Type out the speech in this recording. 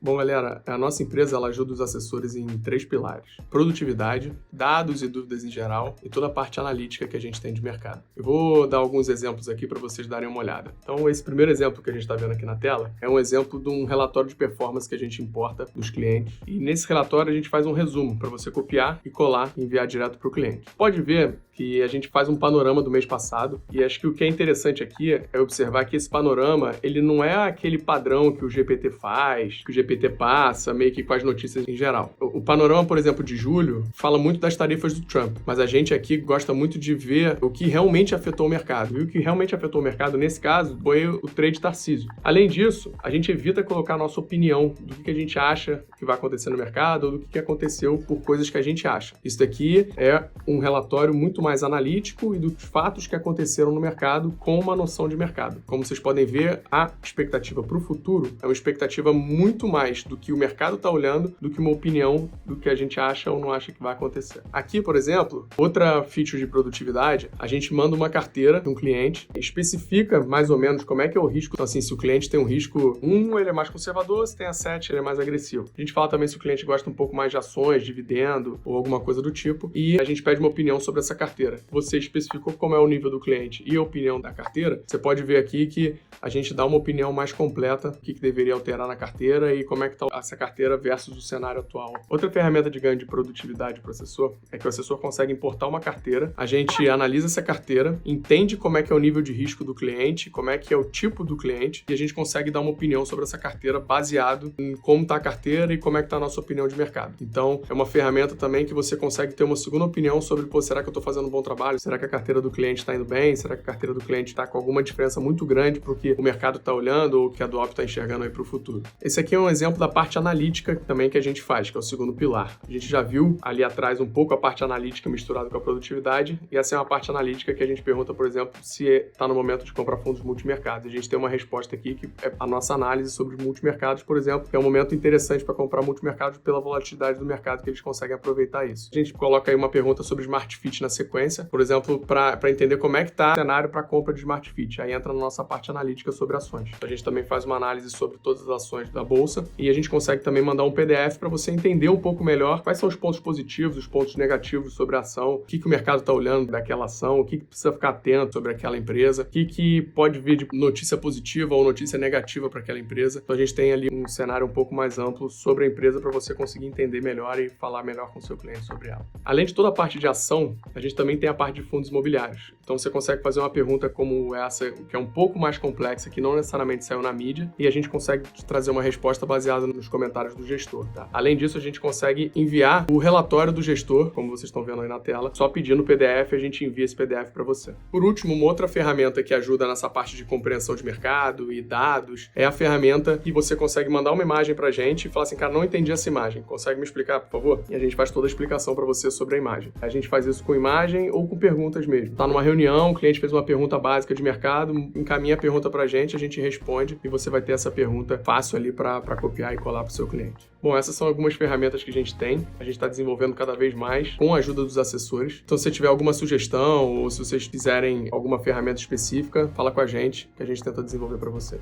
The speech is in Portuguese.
Bom, galera, a nossa empresa ela ajuda os assessores em 3 pilares: produtividade, dados e dúvidas em geral e toda a parte analítica que a gente tem de mercado. Eu vou dar alguns exemplos aqui para vocês darem uma olhada. Então, esse primeiro exemplo que a gente está vendo aqui na tela é um exemplo de um relatório de performance que a gente importa dos clientes. E nesse relatório a gente faz um resumo para você copiar e colar e enviar direto para o cliente. Pode ver que a gente faz um panorama do mês passado e acho que o que é interessante aqui é observar que esse panorama ele não é aquele padrão que o GPT faz, que o GPT passa, meio que com as notícias em geral. O panorama, por exemplo, de julho, fala muito das tarifas do Trump, mas a gente aqui gosta muito de ver o que realmente afetou o mercado. E o que realmente afetou o mercado, nesse caso, foi o trade Tarcísio. Além disso, a gente evita colocar a nossa opinião do que a gente acha que vai acontecer no mercado ou do que aconteceu por coisas que a gente acha. Isso daqui é um relatório muito mais analítico e dos fatos que aconteceram no mercado com uma noção de mercado. Como vocês podem ver, a expectativa para o futuro é uma expectativa muito mais do que o mercado está olhando do que uma opinião do que a gente acha ou não acha que vai acontecer. Aqui, por exemplo, outra feature de produtividade, a gente manda uma carteira de um cliente, especifica mais ou menos como é que é o risco. Então, assim, se o cliente tem um risco 1, ele é mais conservador, se tem a 7, ele é mais agressivo. A gente fala também se o cliente gosta um pouco mais de ações, dividendo ou alguma coisa do tipo, e a gente pede uma opinião sobre essa carteira. Você especificou como é o nível do cliente e a opinião da carteira, você pode ver aqui que a gente dá uma opinião mais completa, o que deveria alterar na carteira e como é que está essa carteira versus o cenário atual. Outra ferramenta de ganho de produtividade para o assessor é que o assessor consegue importar uma carteira, a gente analisa essa carteira, entende como é que é o nível de risco do cliente, como é que é o tipo do cliente e a gente consegue dar uma opinião sobre essa carteira baseado em como está a carteira e como é que está a nossa opinião de mercado. Então, é uma ferramenta também que você consegue ter uma segunda opinião sobre, será que eu estou fazendo um bom trabalho? Será que a carteira do cliente está indo bem? Será que a carteira do cliente está com alguma diferença muito grande para o que o mercado está olhando ou o que a Duop está enxergando aí para o futuro? Esse aqui é um exemplo da parte analítica também que a gente faz, que é o segundo pilar. A gente já viu ali atrás um pouco a parte analítica misturada com a produtividade e essa é uma parte analítica que a gente pergunta, por exemplo, se está no momento de comprar fundos multimercados. A gente tem uma resposta aqui que é a nossa análise sobre multimercados, por exemplo, que é um momento interessante para comprar multimercados pela volatilidade do mercado que eles conseguem aproveitar isso. A gente coloca aí uma pergunta sobre Smart Fit na sequência, por exemplo, para entender como é que está o cenário para compra de Smart Fit. Aí entra na nossa parte analítica sobre ações. A gente também faz uma análise sobre todas as ações da bolsa e a gente consegue também mandar um PDF para você entender um pouco melhor quais são os pontos positivos, os pontos negativos sobre a ação, o que o mercado está olhando daquela ação, o que precisa ficar atento sobre aquela empresa, o que pode vir de notícia positiva ou notícia negativa para aquela empresa. Então a gente tem ali um cenário um pouco mais amplo sobre a empresa para você conseguir entender melhor e falar melhor com o seu cliente sobre ela. Além de toda a parte de ação, a gente também tem a parte de fundos imobiliários. Então você consegue fazer uma pergunta como essa, que é um pouco mais complexa, que não necessariamente saiu na mídia, e a gente consegue trazer uma resposta baseada nos comentários do gestor, tá? Além disso, a gente consegue enviar o relatório do gestor, como vocês estão vendo aí na tela, só pedindo o PDF, a gente envia esse PDF para você. Por último, uma outra ferramenta que ajuda nessa parte de compreensão de mercado e dados é a ferramenta que você consegue mandar uma imagem pra gente e falar assim, cara, não entendi essa imagem, consegue me explicar, por favor? E a gente faz toda a explicação para você sobre a imagem. A gente faz isso com imagem ou com perguntas mesmo. Tá numa reunião, o cliente fez uma pergunta básica de mercado, encaminha a pergunta pra gente, a gente responde e você vai ter essa pergunta fácil ali para copiar e colar pro seu cliente. Bom, essas são algumas ferramentas que a gente tem. A gente está desenvolvendo cada vez mais com a ajuda dos assessores. Então, se você tiver alguma sugestão ou se vocês quiserem alguma ferramenta específica, fala com a gente que a gente tenta desenvolver para vocês.